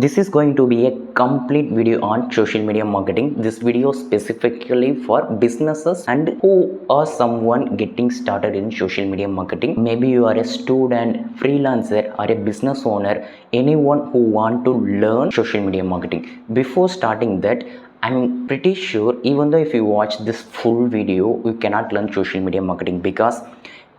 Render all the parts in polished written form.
This is going to be a complete video on social media marketing. This video specifically for businesses and who are someone getting started in social media marketing. Maybe you are a student, freelancer or a business owner, anyone who want to learn social media marketing. Before starting that, I'm pretty sure even though if you watch this full video, you cannot learn social media marketing because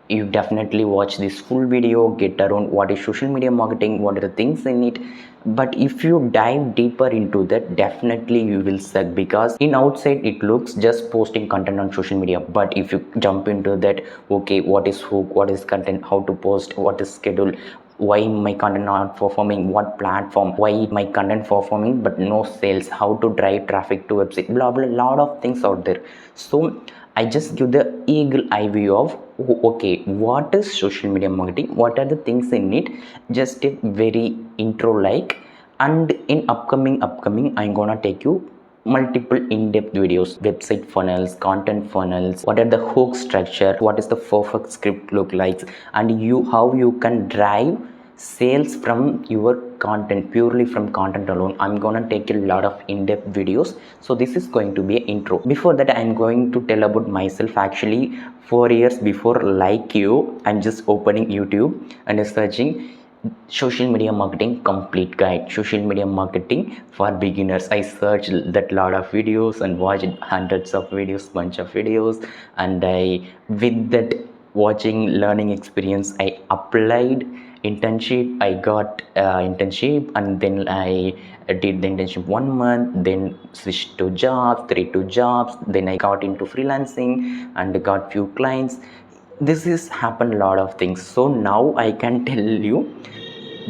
you definitely watch this full video, get around what is social media marketing, what are the things in it. But if you dive deeper into that, definitely you will suck because in outside it looks just posting content on social media. But if you jump into that, okay, what is hook, what is content, how to post, what is schedule, why my content not performing, what platform, why my content performing but no sales, how to drive traffic to website, blah blah, lot of things out there. So I just give the eagle eye view of okay, what is social media marketing, what are the things in it, just a very intro like. And in upcoming I'm gonna take you multiple in-depth videos, website funnels, content funnels, what are the hook structure, what is the perfect script look like, and you how you can drive sales from your content, purely from content alone. I'm gonna take a lot of in-depth videos, so this is going to be an intro. Before that, I'm going to tell about myself. Actually, 4 years before, like you, I'm just opening YouTube and searching social media marketing complete guide, social media marketing for beginners. I searched that lot of videos and watched hundreds of videos, bunch of videos, and I with that watching learning experience, I applied internship. I got internship, and then I did the internship 1 month, then switched to jobs, 3 to jobs, then I got into freelancing and got few clients. This is happened a lot of things. So now I can tell you,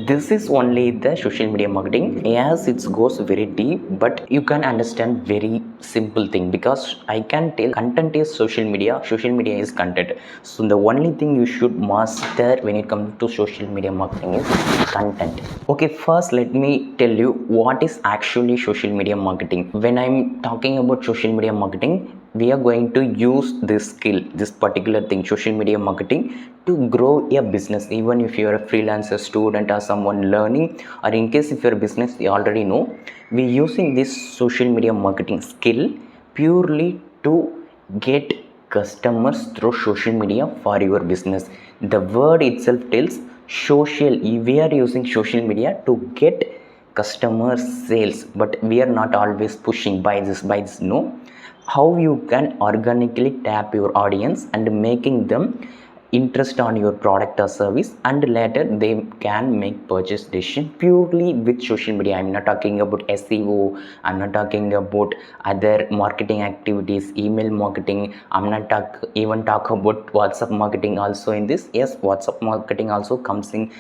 this is only the social media marketing. Yes, it goes very deep, but you can understand very simple thing because I can tell content is social media is content. So the only thing you should master when it comes to social media marketing is content. Okay, first let me tell you what is actually social media marketing. When I'm talking about social media marketing, we are going to use this skill, this particular thing, social media marketing, to grow a business. Even if you're a freelancer, student, or someone learning, or in case if you're a business, you already know, we're using this social media marketing skill purely to get customers through social media for your business. The word itself tells social. We are using social media to get customer sales, but we are not always pushing buy this. No, how you can organically tap your audience and making them interest on your product or service, and later they can make purchase decision purely with social media. I'm not talking about SEO, I'm not talking about other marketing activities, email marketing. I'm not even talk about WhatsApp marketing also in this. Yes, WhatsApp marketing also comes in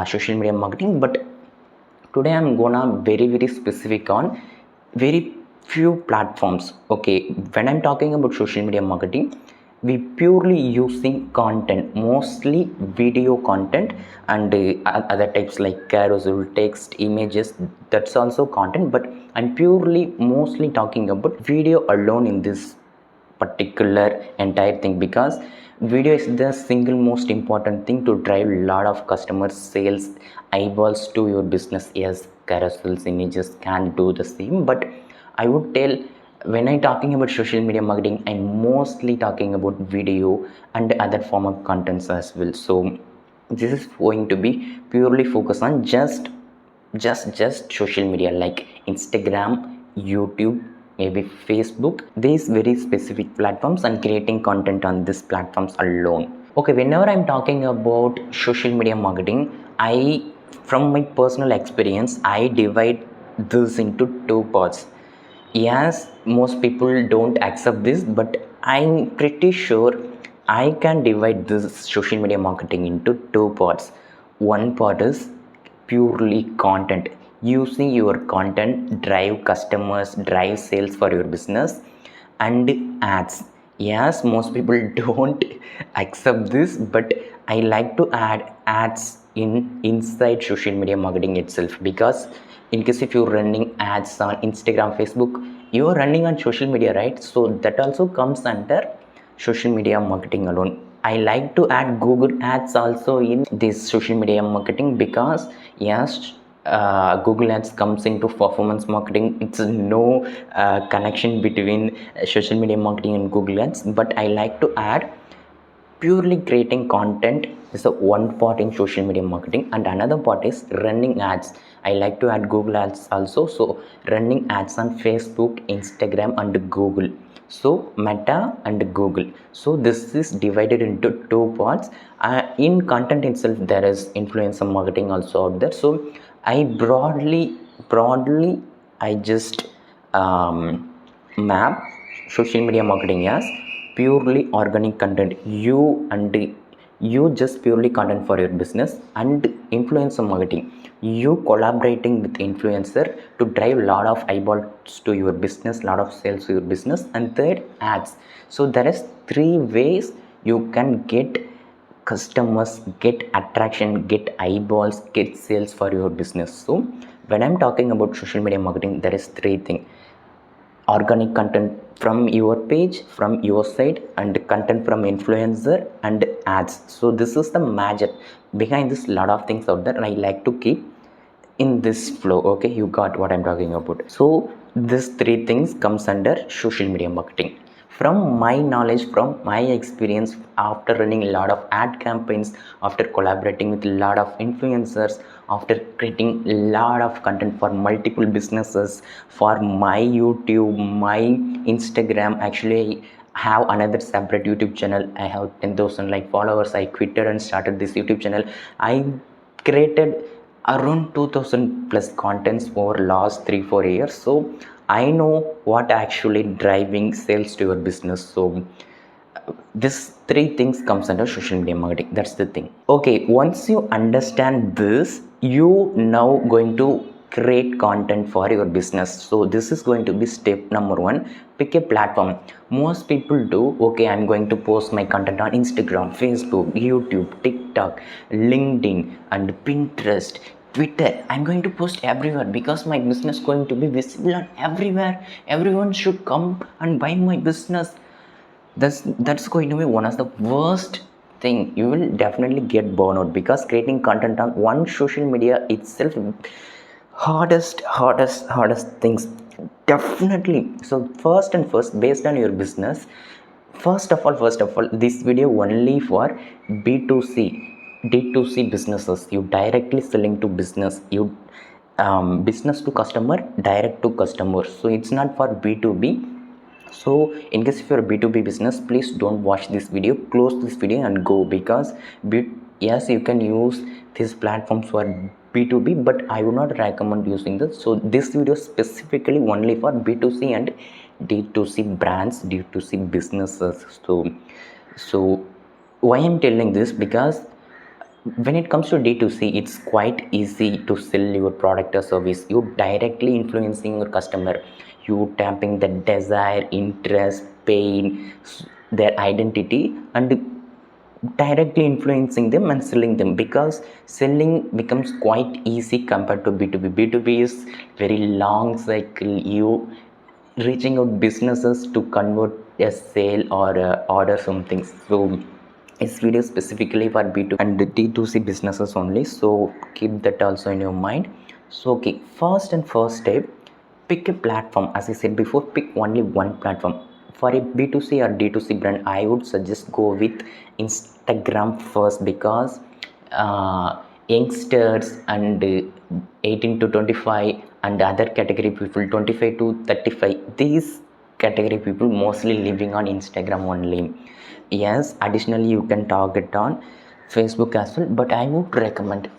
social media marketing, but today I'm gonna very specific on very few platforms. Okay, when I'm talking about social media marketing, we purely using content, mostly video content, and other types like carousel, text, images, that's also content. But I'm purely mostly talking about video alone in this particular entire thing, because video is the single most important thing to drive a lot of customer sales, eyeballs to your business. Yes, carousels, images can do the same, but I would tell, when I'm talking about social media marketing, I'm mostly talking about video and other form of contents as well. So this is going to be purely focused on just social media like Instagram, YouTube, maybe Facebook, these very specific platforms, and creating content on these platforms alone. Okay, whenever I'm talking about social media marketing, I, from my personal experience, I divide this into two parts. Yes, most people don't accept this, but I'm pretty sure I can divide this social media marketing into two parts. One part is purely content, using your content drive customers, drive sales for your business, and ads. Yes, most people don't accept this, but I like to add ads inside social media marketing itself, because in case if you're running ads on Instagram, Facebook, you're running on social media, right? So that also comes under social media marketing alone. I like to add Google ads also in this social media marketing, because yes, Google Ads comes into performance marketing. It's no connection between social media marketing and Google Ads, but I like to add purely creating content is the one part in social media marketing, and another part is running ads. I like to add Google Ads also, so running ads on Facebook, Instagram, and Google. So Meta and Google. So this is divided into two parts. In content itself, there is influencer marketing also out there. So I broadly I just map social media marketing as purely organic content. You just purely content for your business. And influencer marketing, you collaborating with influencer to drive a lot of eyeballs to your business, lot of sales to your business. And third, ads. So there is three ways you can get customers, get attraction, get eyeballs, get sales for your business. So when I'm talking about social media marketing, there is three things: organic content from your page, from your site, and content from influencer, and ads. So this is the magic behind this. Lot of things out there, and I like to keep in this flow. Okay, you got what I'm talking about. So these three things comes under social media marketing. From my knowledge, from my experience, after running a lot of ad campaigns, after collaborating with a lot of influencers, after creating a lot of content for multiple businesses, for my YouTube, my Instagram. Actually, I have another separate YouTube channel. I have 10,000 like followers. I quitted and started this YouTube channel. I created around 2000 plus contents over last 3-4 years. So I know what actually driving sales to your business. So this three things comes under social media marketing. That's the thing. Okay, once you understand this, you now going to create content for your business. So this is going to be step number one. Pick a platform. Most people do, okay, I'm going to post my content on Instagram, Facebook, YouTube, TikTok, LinkedIn, and Pinterest, Twitter. I'm going to post everywhere because my business is going to be visible on everywhere. Everyone should come and buy my business. That's going to be one of the worst thing. You will definitely get burnout because creating content on one social media itself hardest things, definitely. So first, based on your business, first of all, this video only for B2C, D2C businesses. You directly selling to business, you business to customer, direct to customer. So it's not for B2B. So in case if you're a B2B business, please don't watch this video, close this video and go. Because yes, you can use these platforms for B2B, but I would not recommend using this. So this video specifically only for B2C and D2C brands, D2C businesses. So why I'm telling this, because when it comes to D2C, it's quite easy to sell your product or service. You directly influencing your customer, you tapping the desire, interest, pain, their identity, and directly influencing them and selling them. Because selling becomes quite easy compared to B2B. B2B is very long cycle. You reaching out businesses to convert a sale or order something. So this video specifically for B2 and D2C businesses only, so keep that also in your mind. So okay, first step, pick a platform. As I said before, pick only one platform. For a B2C or D2C brand, I would suggest go with Instagram first, because youngsters and 18 to 25 and other category people 25 to 35, these category people mostly living on Instagram only. Yes, additionally you can target on Facebook as well, but I would recommend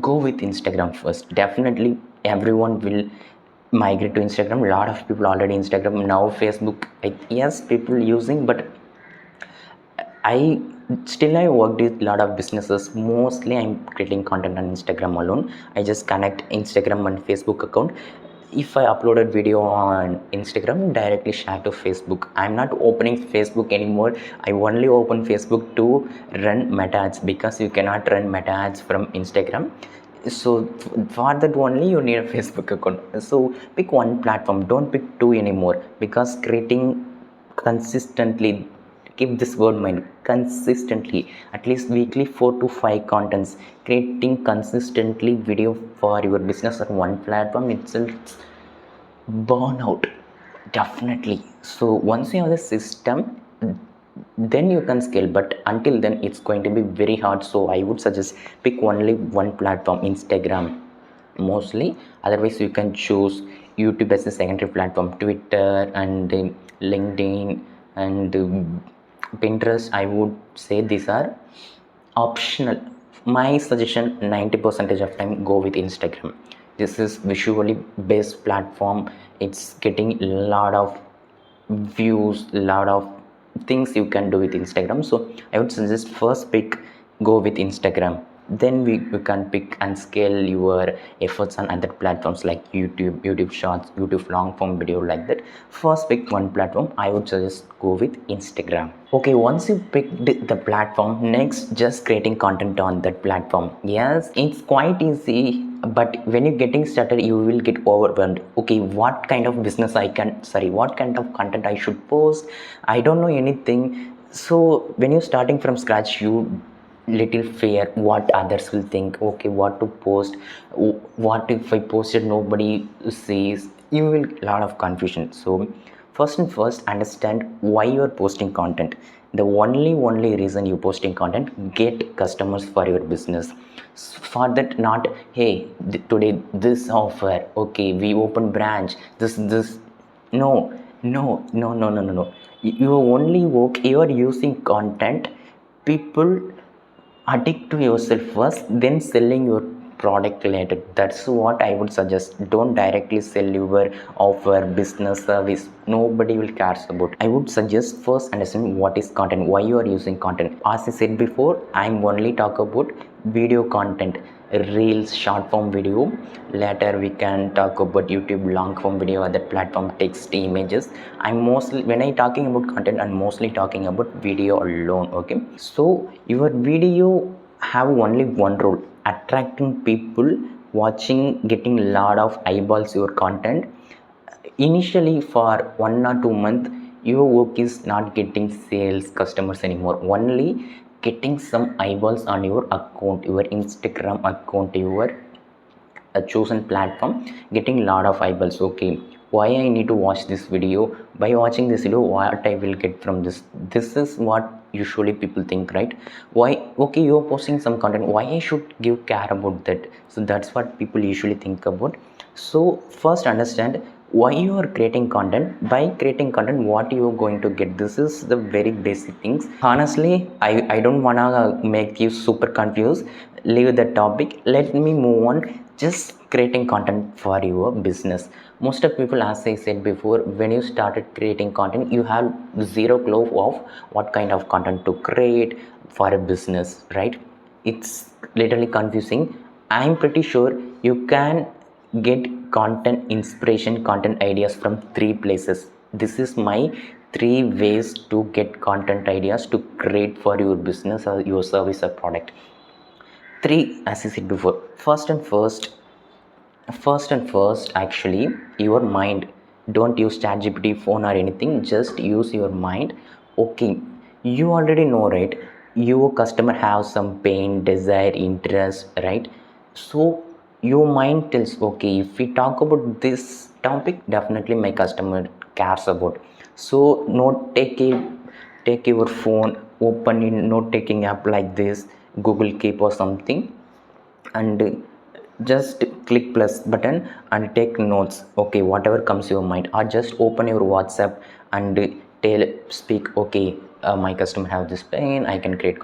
go with Instagram first. Definitely everyone will migrate to Instagram. A lot of people already Instagram now. Facebook, yes, people using, but I worked with a lot of businesses. Mostly I'm creating content on Instagram alone. I just connect Instagram and Facebook account. If I uploaded video on Instagram, directly share to Facebook. I'm not opening Facebook anymore. I only open Facebook to run meta ads, because you cannot run meta ads from Instagram. So for that only you need a Facebook account. So pick one platform, don't pick two anymore, because creating consistently keep this word in mind, consistently, at least weekly 4 to 5 contents, creating consistently video for your business on one platform itself burnout, definitely. So once you have the system, then you can scale, but until then it's going to be very hard. So I would suggest pick only one platform, Instagram mostly. Otherwise you can choose YouTube as a secondary platform, Twitter and LinkedIn and Pinterest. I would say these are optional. My suggestion, 90% of time go with Instagram. This is visually based platform. It's getting a lot of views, a lot of things you can do with Instagram. So I would suggest first go with Instagram, then we can pick and scale your efforts on other platforms like YouTube Shorts, YouTube long form video, like that. First pick one platform. I would suggest go with Instagram. Okay, once you picked the platform, next just creating content on that platform. Yes, it's quite easy, but when you're getting started you will get overwhelmed. Okay, what kind of business what kind of content I should post? I don't know anything. So when you're starting from scratch, you little fear what others will think. Okay, what to post? What if I posted nobody sees? You will lot of confusion. So first and first, understand why you are posting content. The only reason you posting content, get customers for your business. For that, not hey, today this offer, okay, we open branch, this. No, no. You only work, you are using content. People addict to yourself first, then selling your product later. That's what I would suggest. Don't directly sell your offer, business, service. Nobody will cares about. I would suggest first understand what is content, why you are using content. As I said before, I'm only talk about video content, reels, short form video. Later we can talk about YouTube long form video, other platform, text, images. I'm mostly, when I talking about content, I'm mostly talking about video alone. Okay, so your video have only one role, attracting people, watching, getting lot of eyeballs your content. Initially for 1 or 2 months your work is not getting sales customers anymore, only getting some eyeballs on your account, your Instagram account, your a chosen platform, getting lot of eyeballs. Okay, why I need to watch this video? By watching this video, what I will get from this? This is what usually people think, right? Why? Okay, you're posting some content, why I should give care about that? So that's what people usually think about. So first understand why you are creating content. By creating content, what you are going to get? This is the very basic things. Honestly, I don't wanna make you super confused. Leave the topic, let me move on. Just creating content for your business. Most of people, as I said before, when you started creating content, you have zero clue of what kind of content to create for a business, right? It's literally confusing. I'm pretty sure you can get content inspiration, content ideas from 3 places. This is my 3 ways to get content ideas to create for your business or your service or product. 3, as I said before. First, actually, your mind. Don't use ChatGPT phone or anything, just use your mind. Okay, you already know, right? Your customer have some pain, desire, interest, right? So your mind tells, okay, if we talk about this topic, definitely my customer cares about. So take your phone, open in note taking app like this, Google Keep or something, and just click plus button and take notes. Okay, whatever comes your mind, or just open your WhatsApp and speak. Okay, my customer have this pain, I can create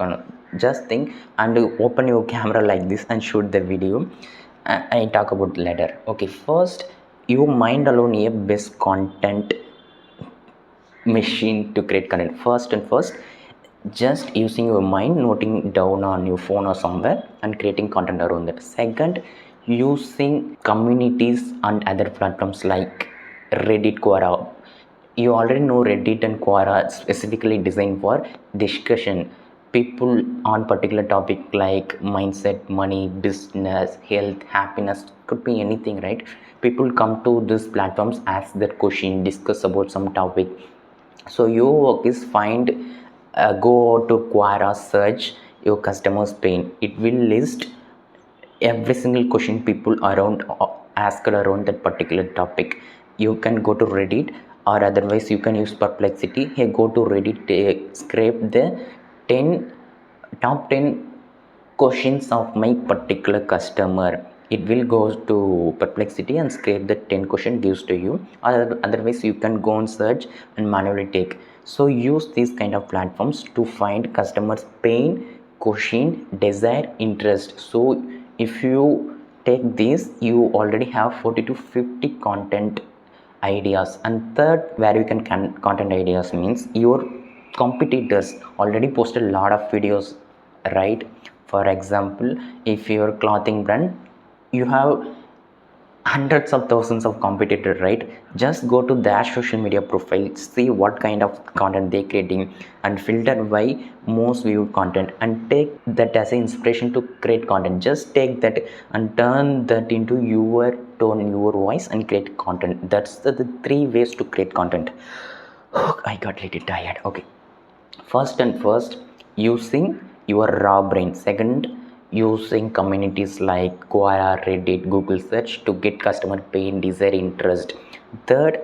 just think, and open your camera like this and shoot the video. I talk about later. Okay, first, your mind alone a best content machine to create content. First and first, just using your mind, noting down on your phone or somewhere and creating content around that. Second, using communities and other platforms like Reddit, Quora. You already know Reddit and Quora specifically designed for discussion. People on particular topic like mindset, money, business, health, happiness, could be anything, right? People come to these platforms, ask their question, discuss about some topic. So your work is find go to Quora, search your customer's pain. It will list every single question people around ask around that particular topic. You can go to Reddit, or otherwise you can use Perplexity. Here, go to Reddit, scrape the 10 top 10 questions of my particular customer. It will go to Perplexity and scrape the 10 question gives to you. Otherwise you can go and search and manually take. So use these kind of platforms to find customers pain, question, desire, interest. So if you take this, you already have 40 to 50 content ideas. And third, where you can content ideas means your competitors already posted a lot of videos, right? For example, if you're a clothing brand, you have hundreds of thousands of competitors, right? Just go to their social media profile, see what kind of content they creating, and filter by most viewed content, and take that as an inspiration to create content. Just take that and turn that into your tone, your voice, and create content. That's the three ways to create content. I got a little tired. Okay, first, using your raw brain. Second, using communities like Quora, Reddit, Google search to get customer pain, desire, interest. Third,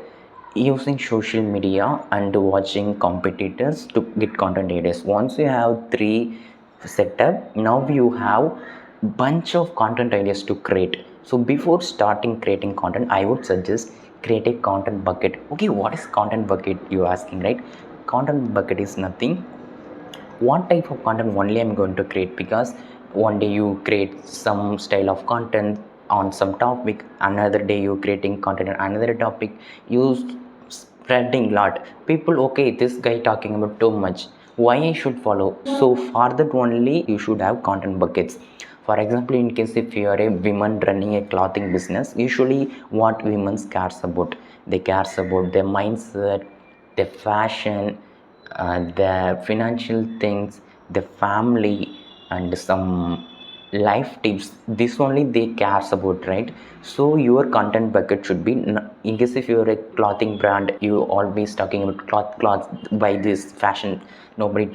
using social media and watching competitors to get content ideas. Once you have three setup, now you have bunch of content ideas to create. So before starting creating content, I would suggest create a content bucket. Okay, what is content bucket, you asking, right? Content bucket is nothing, what type of content only I'm going to create, because one day you create some style of content on some topic, another day you creating content on another topic, you spreading lot people. Okay, this guy talking about too much, why I should follow? So for that only you should have content buckets. For example, in case if you are a woman running a clothing business, usually what women cares about, they cares about their mindset, their fashion, the financial things, the family, and some life tips. This only they cares about, right? So your content bucket should be, in case if you're a clothing brand, you always talking about cloth by this fashion, nobody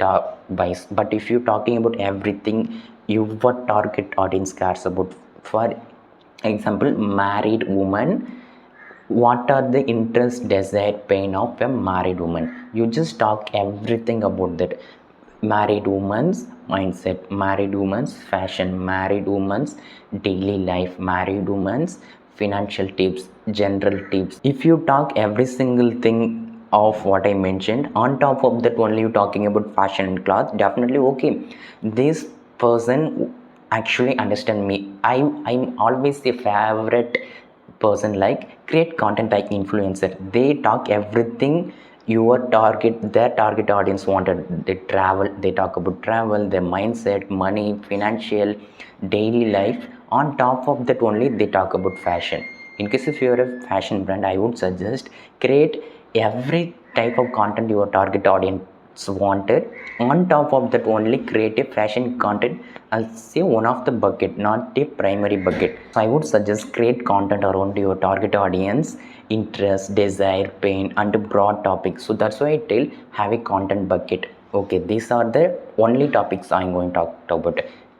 buys. But if you're talking about everything, your target audience cares about. For example, married woman, what are the interest, desire, pain of a married woman? You just talk everything about that. Married woman's mindset, married woman's fashion, married woman's daily life, married woman's financial tips, general tips. If you talk every single thing of what I mentioned, on top of that only you talking about fashion and cloth, definitely okay, this person actually understand me. I'm always a favorite person, like create content like influencer. They talk everything your target, their target audience wanted. They travel, they talk about travel, their mindset, money, financial, daily life. On top of that only they talk about fashion. In case if you're a fashion brand, I would suggest create every type of content your target audience wanted. On top of that only create a fashion content. I'll say one of the bucket, not a primary bucket. So I would suggest create content around your target audience interest, desire, pain, and broad topics. So that's why I tell have a content bucket. Okay, these are the only topics I'm going to talk about.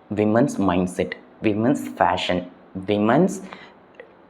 Women's mindset, women's fashion, women's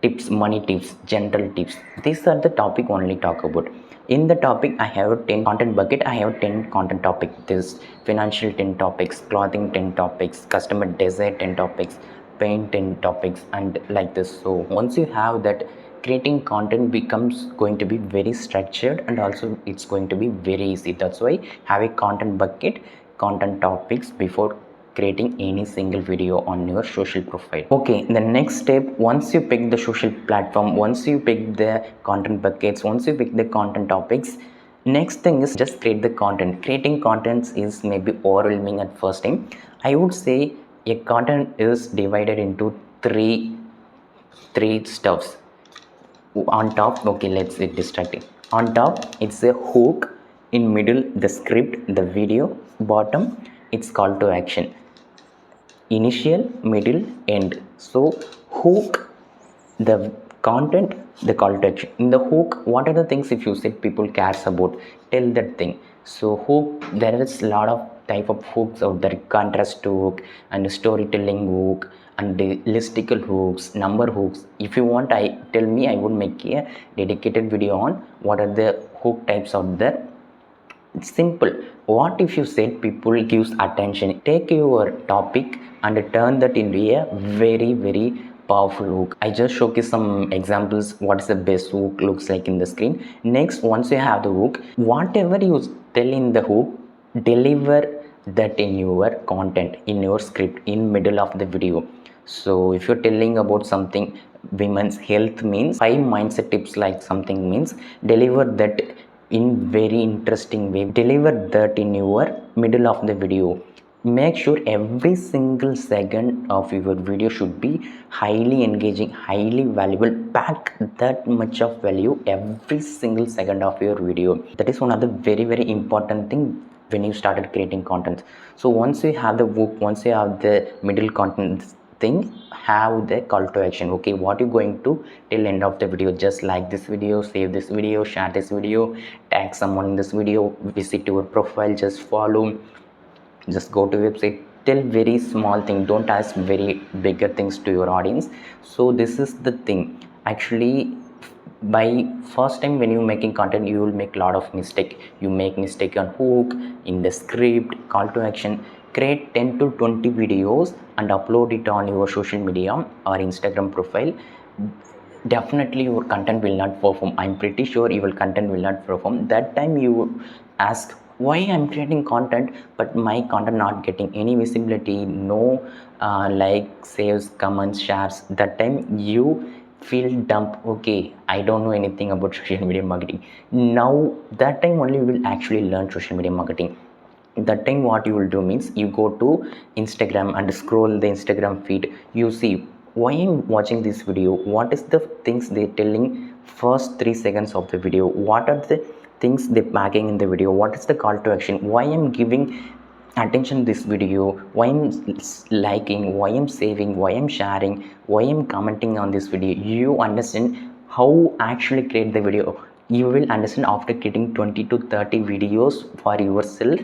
tips, money tips, general tips. These are the topic only talk about. In the topic I have 10 content bucket, I have 10 content topic. This financial 10 topics, clothing 10 topics, customer desire 10 topics, pain 10 topics, and like this. So once you have that, creating content becomes going to be very structured, and also it's going to be very easy. That's why have a content bucket, content topics before creating any single video on your social profile. Okay, the next step, once you pick the social platform, once you pick the content buckets, once you pick the content topics, next thing is just create the content. Creating contents is maybe overwhelming at first time. I would say a content is divided into three stuffs. On top, okay, let's say distracting. On top it's a hook, in middle the script, the video, bottom it's call to action, initial, middle, end. So hook, the content, the call to action. In the hook, what are the things if you said people cares about, tell that thing. So hook, there is a lot of type of hooks out there, contrast hook and storytelling hook and the listicle hooks, number hooks. If you want, I tell me, I would make a dedicated video on what are the hook types out there. It's simple. What if you said people gives attention? Take your topic and turn that into a very very powerful hook. I just showcase some examples what is the best hook looks like in the screen. Next, once you have the hook, whatever you tell in the hook, deliver that in your content, in your script, in middle of the video. So if you're telling about something, women's health means 5 mindset tips like something means, deliver that in very interesting way, deliver that in your middle of the video. Make sure every single second of your video should be highly engaging, highly valuable. Pack that much of value every single second of your video. That is one of the very very important thing when you started creating content. So once you have the hook, once you have the middle content thing, have the call to action. Okay, what you going to till end of the video? Just like this video, save this video, share this video, tag someone in this video, visit your profile, just follow, just go to website. Tell very small thing, don't ask very bigger things to your audience. So this is the thing. Actually, by first time when you making content, you will make a lot of mistake. You make mistake on hook, in the script, call to action. Create 10 to 20 videos and upload it on your social media or Instagram profile. Definitely your content will not perform. I'm pretty sure your content will not perform. That time you ask, why I'm creating content but my content not getting any visibility, no like, saves, comments, shares. That time you feel dumb. Okay, I don't know anything about social media marketing. Now that time only you will actually learn social media marketing. That time what you will do means, you go to Instagram and scroll the Instagram feed. You see, why I'm watching this video, what is the things they're telling first 3 seconds of the video, what are the things they're packing in the video, what is the call to action, why I'm giving attention this video, why I'm liking, why I'm saving, why I'm sharing, why I'm commenting on this video. You understand how actually create the video. You will understand after creating 20 to 30 videos for yourself.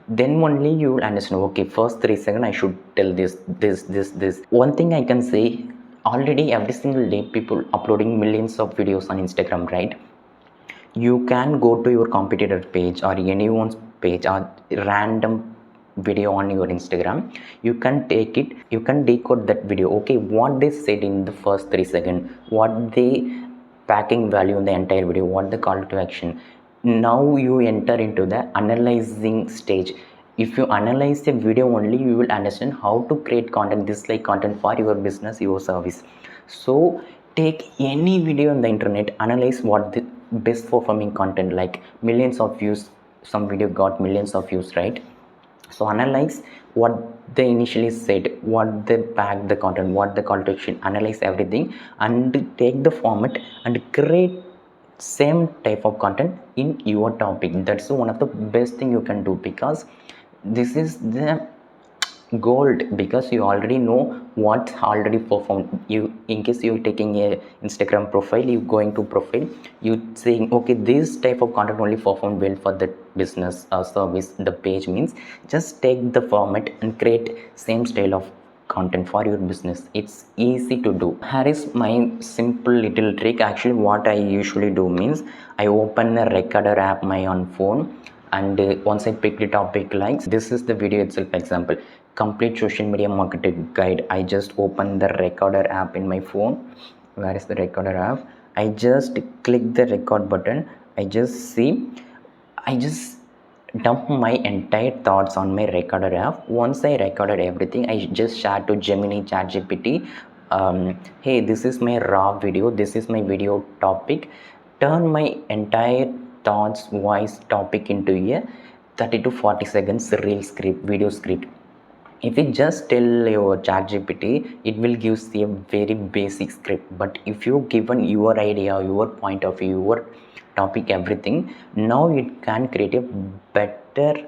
Then only you will understand, okay, first 3 seconds I should tell this. One thing I can say, already every single day people uploading millions of videos on Instagram, right? You can go to your competitor page or anyone's page or random video on your Instagram. You can take it, you can decode that video. Okay, what they said in the first 3 seconds, what they packing value in the entire video, what the call to action. Now you enter into the analyzing stage. If you analyze the video only, you will understand how to create content, this like content for your business, your service. So take any video on the internet, analyze what the best performing content, like millions of views, some video got millions of views, right? So analyze what they initially said, what they packed the content, what the call to action, analyze everything and take the format and create same type of content in your topic. That's one of the best thing you can do, because this is the gold, because you already know what already performed. You, in case you're taking a Instagram profile, you going to profile, you saying, okay, this type of content only performed well for the business service, the page means, just take the format and create same style of content for your business. It's easy to do. Here is my simple little trick. Actually what I usually do means, I open a recorder app my on phone, and once I pick the topic, like this is the video itself, example, complete social media marketing guide. I just open the recorder app in my phone. Where is the recorder app? I just click the record button. I just dump my entire thoughts on my recorder app. Once I recorded everything, I just share to Gemini, ChatGPT. Hey, this is my raw video, this is my video topic. Turn my entire thoughts, voice, topic into a 30 to 40 seconds reel script, video script. If you just tell your ChatGPT, it will give you a very basic script. But if you given your idea, your point of view, your topic, everything, now it can create a better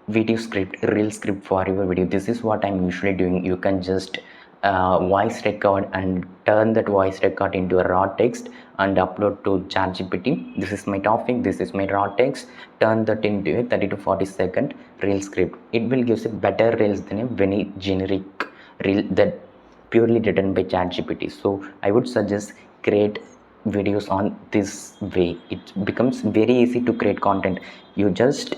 video script, reel script for your video. This is what I'm usually doing. You can just voice record and turn that voice record into a raw text and upload to ChatGPT. This is my topic, this is my raw text, turn that into a 30 to 40 second reel script. It will give a better reels than a very generic reel that purely written by ChatGPT. So I would suggest create videos on this way. It becomes very easy to create content. You just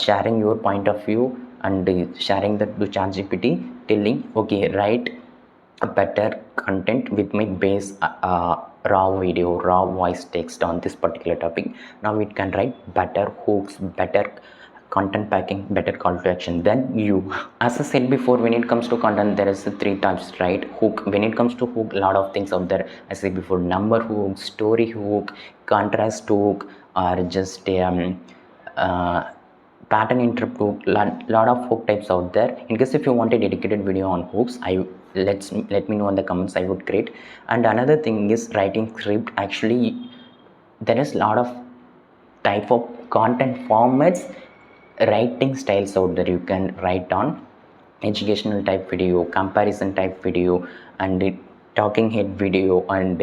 sharing your point of view and sharing that to ChatGPT, telling okay, write a better content with my base raw video, raw voice text on this particular topic. Now it can write better hooks, better content packing, better call to action than you. As I said before, when it comes to content, there is three types, right? Hook. When it comes to hook, a lot of things out there. I said before, number hook, story hook, contrast hook, or just pattern interrupt hook. Lot of hook types out there. In case if you want a dedicated video on hooks, let me know in the comments. I would create. And another thing is writing script. Actually, there is a lot of type of content formats, writing styles out there. You can write on educational type video, comparison type video, and talking head video, and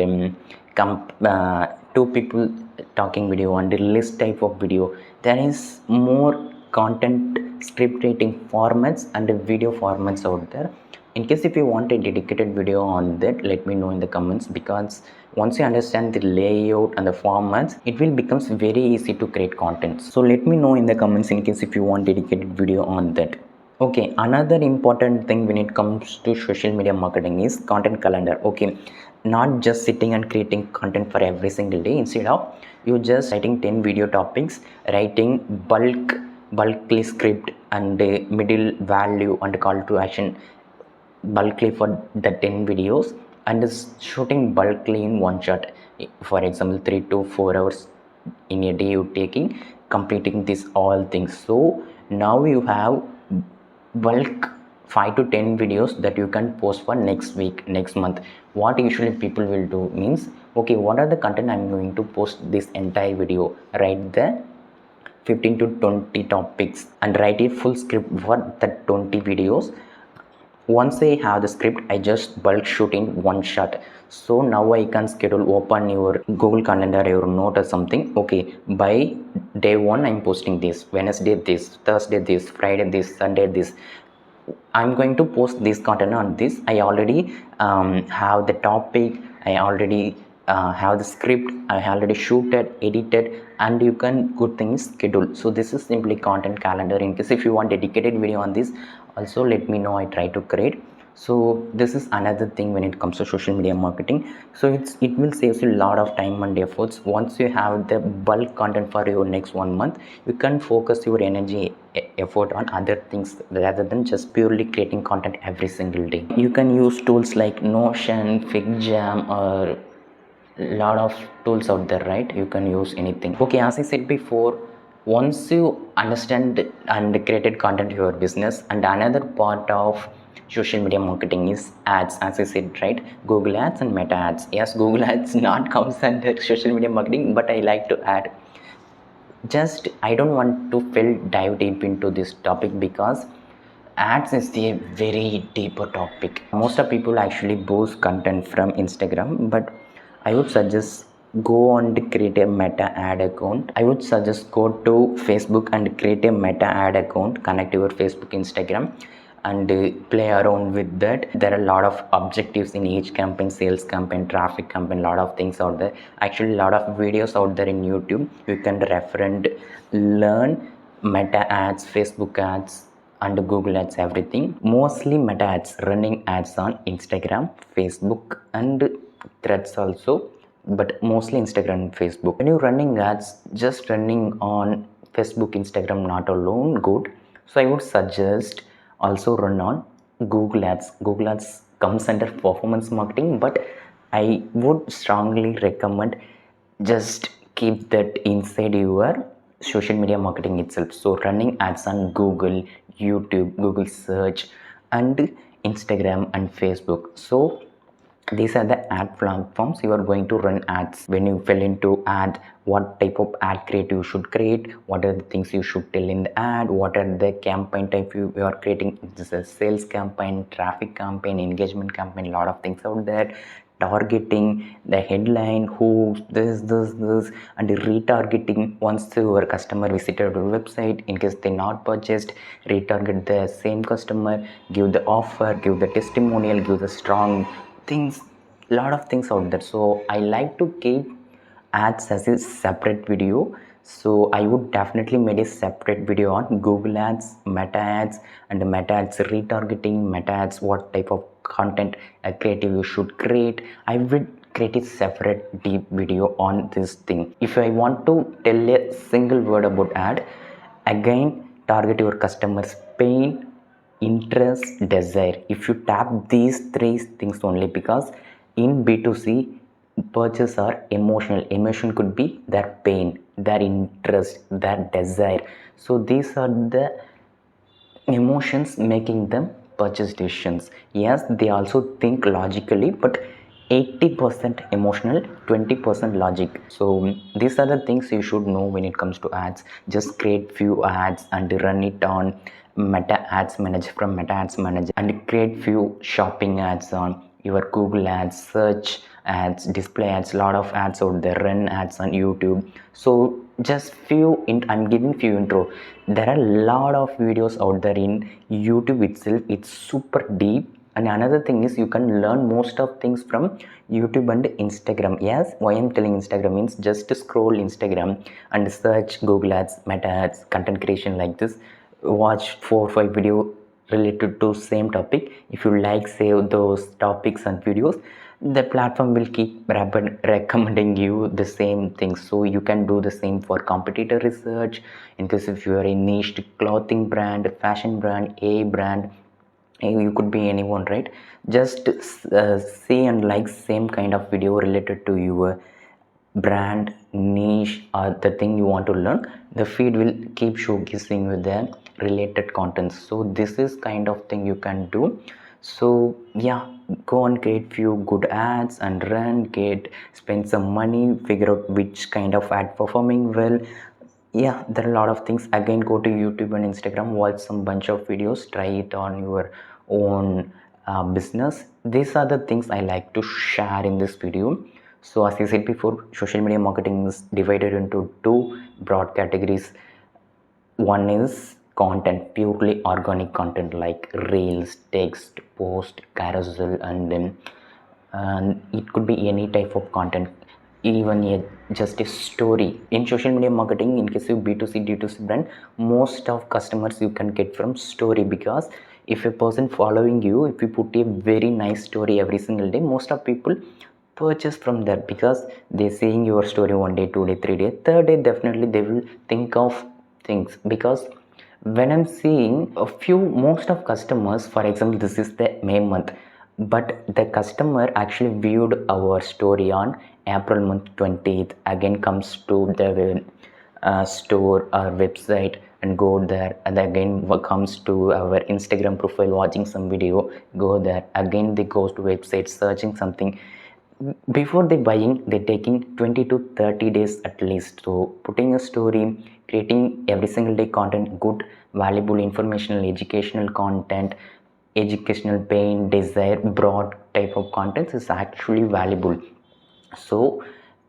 two people talking video, and list type of video. There is more content script writing formats and video formats out there. In case if you want a dedicated video on that, let me know in the comments, because once you understand the layout and the formats, it will becomes very easy to create content. So let me know in the comments in case if you want dedicated video on that. Okay, another important thing when it comes to social media marketing is content calendar. Okay, not just sitting and creating content for every single day. Instead of you just writing 10 video topics, writing bulkly script and middle value and call to action bulkly for the 10 videos, and is shooting bulkly in one shot. For example, 3 to 4 hours in a day you taking completing these all things. So now you have bulk 5 to 10 videos that you can post for next week, next month. What usually people will do means, okay, what are the content I'm going to post this entire video? Write the 15 to 20 topics and write a full script for the 20 videos. Once I have the script, I just bulk shoot in one shot. So now I can schedule, open your Google Calendar, your note or something. Okay, by day 1 I'm posting this, Wednesday this, Thursday this, Friday this, Sunday this. I'm going to post this content on this. I already have the topic, I already have the script, I already shooted, edited, and you can good things schedule. So this is simply content calendar. In case if you want dedicated video on this, also let me know, I try to create. So this is another thing when it comes to social media marketing. So it will save you a lot of time and efforts. Once you have the bulk content for your next 1 month, you can focus your energy effort on other things rather than just purely creating content every single day. You can use tools like Notion, FigJam, or lot of tools out there, right? You can use anything. Okay, as I said before, once you understand and created content for your business, and another part of social media marketing is ads, as I said, right? Google ads and meta ads. Yes, Google ads not comes under social media marketing, but I like to add. Just I don't want to dive deep into this topic because ads is a very deeper topic. Most of people actually boost content from Instagram, but I would suggest go and create a meta ad account. I would suggest go to Facebook and create a meta ad account, connect your Facebook, Instagram, and play around with that. There are a lot of objectives in each campaign, sales campaign, traffic campaign, lot of things out there. Actually, a lot of videos out there in YouTube. You can refer and learn meta ads, Facebook ads, and Google ads, everything. Mostly meta ads, running ads on Instagram, Facebook, and Threads also, but mostly Instagram and Facebook. When you're running ads, just running on Facebook, Instagram not alone good. So I would suggest also run on Google ads. Google ads comes under performance marketing, but I would strongly recommend just keep that inside your social media marketing itself. So running ads on Google, YouTube, Google search, and Instagram and Facebook. So these are the ad platforms you are going to run ads. When you fill into ad, what type of ad creative you should create, what are the things you should tell in the ad, what are the campaign type you are creating. This is a sales campaign, traffic campaign, engagement campaign, lot of things out there. Targeting, the headline, who, this, and retargeting. Once your customer visited your website, in case they not purchased, retarget the same customer, give the offer, give the testimonial, give the strong things, lot of things out there. So I like to keep ads as a separate video. So I would definitely make a separate video on Google ads, meta ads, and meta ads retargeting, meta ads, what type of content creative you should create. I will create a separate deep video on this thing. If I want to tell a single word about ad, again, target your customers pain, interest, desire. If you tap these three things only, because in B2C, purchase are emotional. Emotion could be their pain, their interest, their desire. So these are the emotions making them purchase decisions. Yes, they also think logically, but 80% emotional, 20% logic. So these are the things you should know when it comes to ads. Just create few ads and run it on Meta Ads Manager, from Meta Ads Manager, and create few shopping ads on your Google ads, search ads, display ads, lot of ads out there, run ads on YouTube. So just few I'm giving few intro. There are a lot of videos out there in YouTube itself. It's super deep. And another thing is, you can learn most of things from YouTube and Instagram. Yes, why I'm telling Instagram means, just scroll Instagram and search Google ads, meta ads, content creation like this. Watch 4 or 5 video related to same topic. If you like save those topics and videos, the platform will keep recommending you the same things. So you can do the same for competitor research. In case if you are a niche clothing brand, fashion brand, a brand, you could be anyone, right? Just see and like same kind of video related to your brand, niche, or the thing you want to learn. The feed will keep showcasing you the related contents. So this is kind of thing you can do. So yeah, go and create few good ads and spend some money, figure out which kind of ad performing well. Yeah, there are a lot of things. Again, go to YouTube and Instagram, watch some bunch of videos, try it on your own business. These are the things I like to share in this video. So as I said before, social media marketing is divided into two broad categories. One is content, purely organic content like reels, text, post, carousel, and it could be any type of content, even just a story. In social media marketing, in case of B2C, D2C brand, most of customers you can get from story. Because if a person following you, if you put a very nice story every single day, most of people purchase from that, because they seeing your story 1 day, 2 day, 3 day, third day, definitely they will think of things. Because when I'm seeing a few, most of customers, for example, this is the May month, but the customer actually viewed our story on April month 20th, again comes to the store or website and go there, and again comes to our Instagram profile watching some video, go there, again they goes to website searching something. Before they buying, they taking 20 to 30 days at least. So putting a story, creating every single day content, good valuable informational educational content, educational pain, desire, broad type of contents is actually valuable. So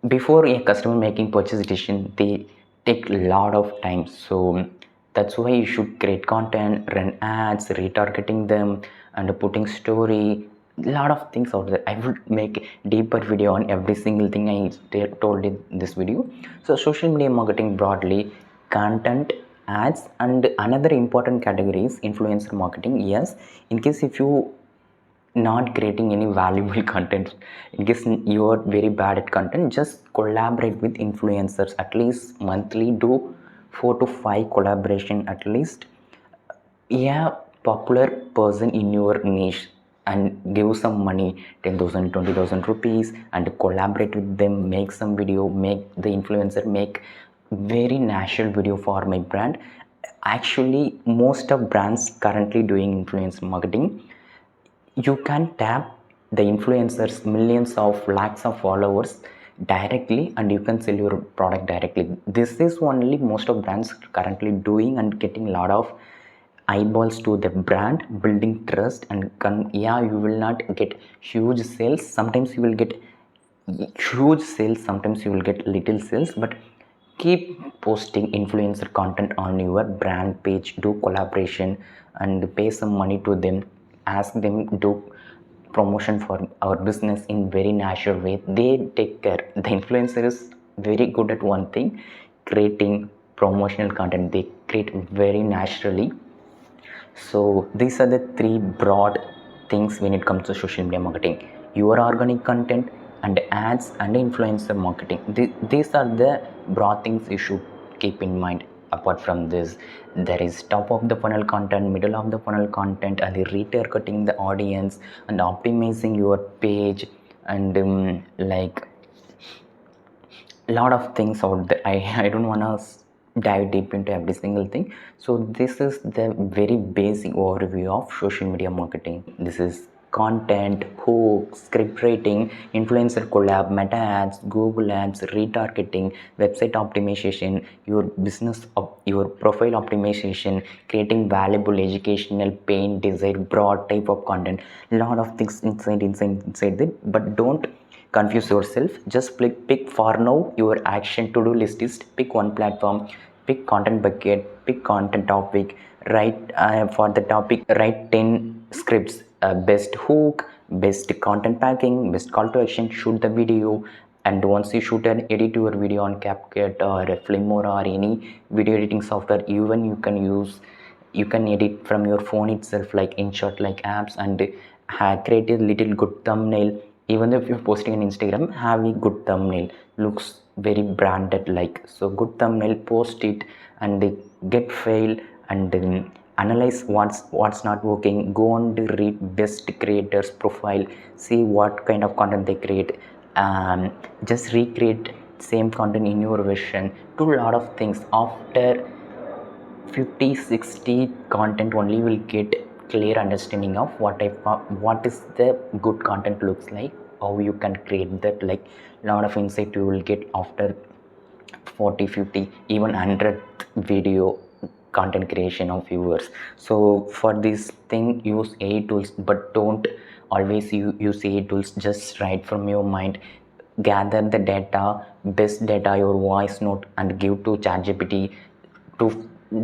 before a customer making purchase decision, they take a lot of time. So that's why you should create content, run ads, retargeting them, and putting story, lot of things out there. I would make deeper video on every single thing I told in this video. So social media marketing broadly, content, ads, and another important category is influencer marketing. Yes, in case if you not creating any valuable content, in case you are very bad at content, just collaborate with influencers. At least monthly do 4 to 5 collaboration at least. Yeah, popular person in your niche, and give some money, 10,000, 20,000 rupees, and collaborate with them, make some video, make the influencer make very natural video for my brand. Actually, most of brands currently doing influencer marketing. You can tap the influencers millions of lakhs of followers directly, and you can sell your product directly. This is only most of brands currently doing and getting a lot of eyeballs to the brand, building trust. And yeah, you will not get huge sales, sometimes you will get huge sales, sometimes you will get little sales, but keep posting influencer content on your brand page, do collaboration and pay some money to them, ask them do promotion for our business in very natural way. They take care. The influencer is very good at one thing, creating promotional content. They create very naturally. So these are the three broad things when it comes to social media marketing: your organic content and ads and influencer marketing. These are the broad things you should keep in mind. Apart from this, there is top of the funnel content, middle of the funnel content, and the retargeting the audience and optimizing your page, and like a lot of things out there. I don't want to dive deep into every single thing. So this is the very basic overview of social media marketing. This is content, hook, script writing, influencer collab, meta ads, Google ads, retargeting, website optimization, your business your profile optimization, creating valuable educational, pain, desire, broad type of content. A lot of things inside it, but don't confuse yourself. Just pick for now your action to do list is pick one platform, pick content bucket, pick content topic, write for the topic, write 10 scripts, best hook, best content packing, best call to action, shoot the video. And once you shoot and edit your video on CapCut or Filmora or any video editing software, even you can edit from your phone itself, like InShot, like apps, and create a little good thumbnail. Even if you're posting on Instagram, have a good thumbnail, looks very branded like. So good thumbnail, post it and get fail, and analyze what's not working. Go on to read best creators profile, see what kind of content they create, just recreate same content in your version. Do a lot of things. After 50-60 content only will get clear understanding of what is the good content looks like, how you can create that. Like a lot of insight you will get after 40-50, even 100th video content creation of viewers. So for this thing, use AI tools, but don't always use AI tools. Just write from your mind, gather the data, best data, your voice note, and give to ChatGPT.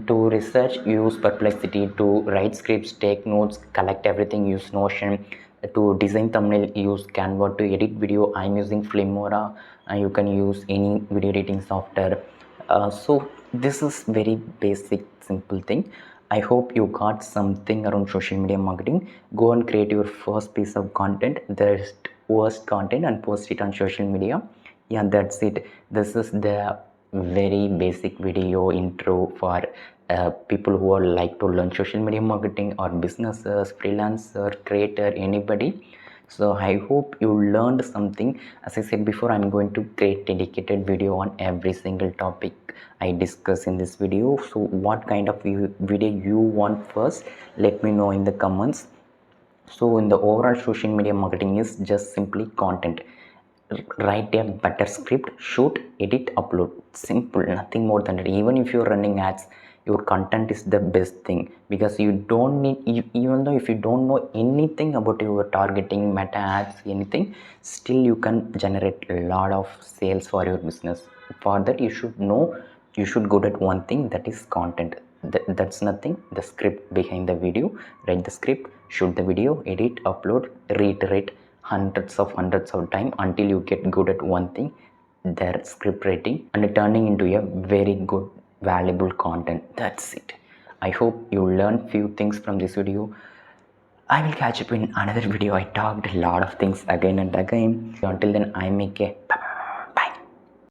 To research, use Perplexity. To write scripts, take notes, collect everything, use Notion. To design thumbnail, use Canva. To edit video, I'm using Filmora, and you can use any video editing software. So this is very basic simple thing. I hope you got something around social media marketing. Go and create your first piece of content, the worst content, and post it on social media. Yeah, that's it. This is the very basic video intro for people who are like to learn social media marketing, or businesses, freelancer, creator, anybody. So I hope you learned something. As I said before, I'm going to create dedicated video on every single topic I discuss in this video. So what kind of video you want first, let me know in the comments. So in the overall, social media marketing is just simply content. Write a better script, shoot, edit, upload. Simple, nothing more than that. Even if you're running ads, your content is the best thing, because you don't need, even though if you don't know anything about your targeting, meta ads, anything, still you can generate a lot of sales for your business. For that, you should good at one thing, that is content. That's nothing, the script behind the video. Write the script, shoot the video, edit, upload, reiterate hundreds of time until you get good at one thing, their script writing, and turning into a very good valuable content. That's it. I hope you learned few things from this video. I will catch up in another video. I talked a lot of things again and again. Until then, I make a bye.